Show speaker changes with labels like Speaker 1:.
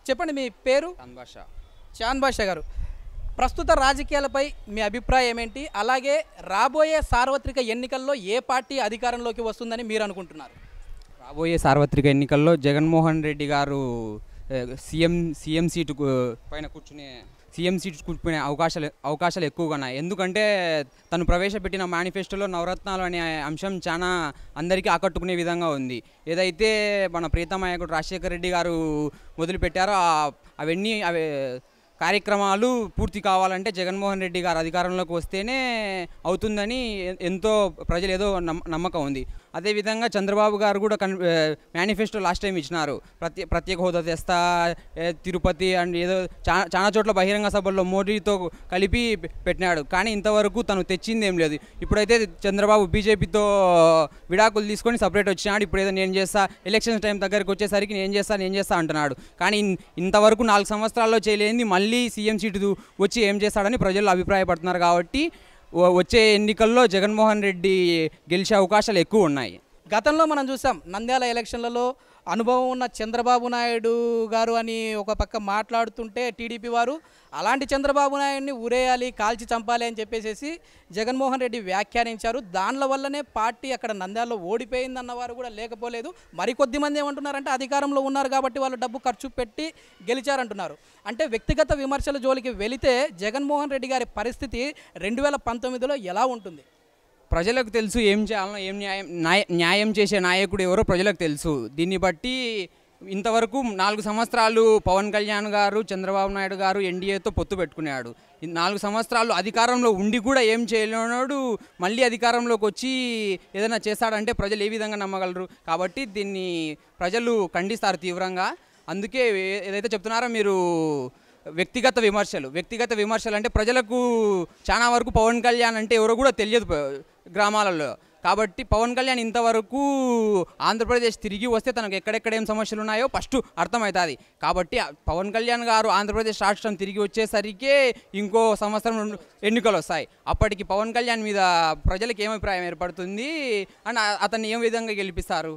Speaker 1: చెప్పండి మీ పేరు? చాన్ బాషా గారు, ప్రస్తుత రాజకీయాలపై మీ అభిప్రాయం ఏంటి? అలాగే రాబోయే సార్వత్రిక ఎన్నికల్లో ఏ పార్టీ అధికారంలోకి వస్తుందని మీరు అనుకుంటున్నారు?
Speaker 2: రాబోయే సార్వత్రిక ఎన్నికల్లో జగన్మోహన్ రెడ్డి గారు సీఎం సీటు పైన కూర్చునే అవకాశాలు ఎక్కువగా ఉన్నాయి. ఎందుకంటే తను ప్రవేశపెట్టిన మేనిఫెస్టోలో నవరత్నాలు అనే అంశం చాలా అందరికీ ఆకట్టుకునే విధంగా ఉంది. ఏదైతే మన ప్రీతమ నాయకుడు రాజశేఖర రెడ్డి గారు మొదలుపెట్టారో అవన్నీ కార్యక్రమాలు పూర్తి కావాలంటే జగన్మోహన్ రెడ్డి గారు అధికారంలోకి వస్తేనే అవుతుందని ఎంతో ప్రజలు ఏదో నమ్మకం ఉంది. అదేవిధంగా చంద్రబాబు గారు కూడా మేనిఫెస్టో లాస్ట్ టైం ఇచ్చినారు, ప్రత్యేక హోదా తెస్తా, తిరుపతి అండ్ ఏదో చాలా చోట్ల బహిరంగ సభల్లో మోడీతో కలిపి పెట్టినాడు. కానీ ఇంతవరకు తను తెచ్చింది ఏం లేదు. ఇప్పుడైతే చంద్రబాబు బీజేపీతో విడాకులు తీసుకొని సపరేట్ వచ్చినాడు. ఇప్పుడు ఏదో నేను చేస్తా, ఎలక్షన్స్ టైం దగ్గరికి వచ్చేసరికి నేను చేస్తా అంటున్నాడు. కానీ ఇంతవరకు 4 సంవత్సరాల్లో చేయలేని మళ్ళీ సీఎం సీటు వచ్చి ఏం చేస్తాడని ప్రజలు అభిప్రాయపడుతున్నారు. కాబట్టి వచ్చే ఎన్నికల్లో జగన్మోహన్ రెడ్డి గెలిచే అవకాశాలు ఎక్కువ ఉన్నాయి.
Speaker 1: గతంలో మనం చూసాం నంద్యాల ఎలక్షన్లలో అనుభవం ఉన్న చంద్రబాబు నాయుడు గారు అని ఒక పక్క మాట్లాడుతుంటే టీడీపీ వారు అలాంటి చంద్రబాబు నాయుడిని ఊరేయాలి, కాల్చి చంపాలి అని చెప్పేసి జగన్మోహన్ రెడ్డి వ్యాఖ్యానించారు. దానిల వల్లనే పార్టీ అక్కడ నంద్యాలలో ఓడిపోయిందన్నవారు కూడా లేకపోలేదు. మరికొద్ది మంది ఏమంటున్నారంటే అధికారంలో ఉన్నారు కాబట్టి వాళ్ళు డబ్బు ఖర్చు పెట్టి గెలిచారంటున్నారు. అంటే వ్యక్తిగత విమర్శల జోలికి వెళితే జగన్మోహన్ రెడ్డి గారి పరిస్థితి 2019లో ఎలా ఉంటుంది?
Speaker 2: ప్రజలకు తెలుసు ఏం చేయాలనో, ఏం న్యాయం చేసే నాయకుడు ఎవరో ప్రజలకు తెలుసు. దీన్ని బట్టి ఇంతవరకు 4 సంవత్సరాలు పవన్ కళ్యాణ్ గారు, చంద్రబాబు నాయుడు గారు ఎన్డీఏతో పొత్తు పెట్టుకున్నాడు. 4 సంవత్సరాలు అధికారంలో ఉండి కూడా ఏం చేయలేనాడు. మళ్ళీ అధికారంలోకి వచ్చి ఏదైనా చేస్తాడంటే ప్రజలు ఏ విధంగా నమ్మగలరు? కాబట్టి దీన్ని ప్రజలు ఖండిస్తారు తీవ్రంగా. అందుకే ఏదైతే చెప్తున్నారో మీరు వ్యక్తిగత విమర్శలు అంటే ప్రజలకు చాలా వరకు పవన్ కళ్యాణ్ అంటే ఎవరో కూడా తెలియదు గ్రామాలలో. కాబట్టి పవన్ కళ్యాణ్ ఇంతవరకు ఆంధ్రప్రదేశ్ తిరిగి వస్తే తనకు ఎక్కడెక్కడ ఏం సమస్యలు ఉన్నాయో ఫస్ట్ అర్థమవుతుంది. కాబట్టి పవన్ కళ్యాణ్ గారు ఆంధ్రప్రదేశ్ రాష్ట్రం తిరిగి వచ్చేసరికి ఇంకో సంవత్సరం ఎన్నికలు వస్తాయి. అప్పటికి పవన్ కళ్యాణ్ మీద ప్రజలకు ఏం అభిప్రాయం ఏర్పడుతుంది అని అతన్ని ఏ విధంగా గెలిపిస్తారు?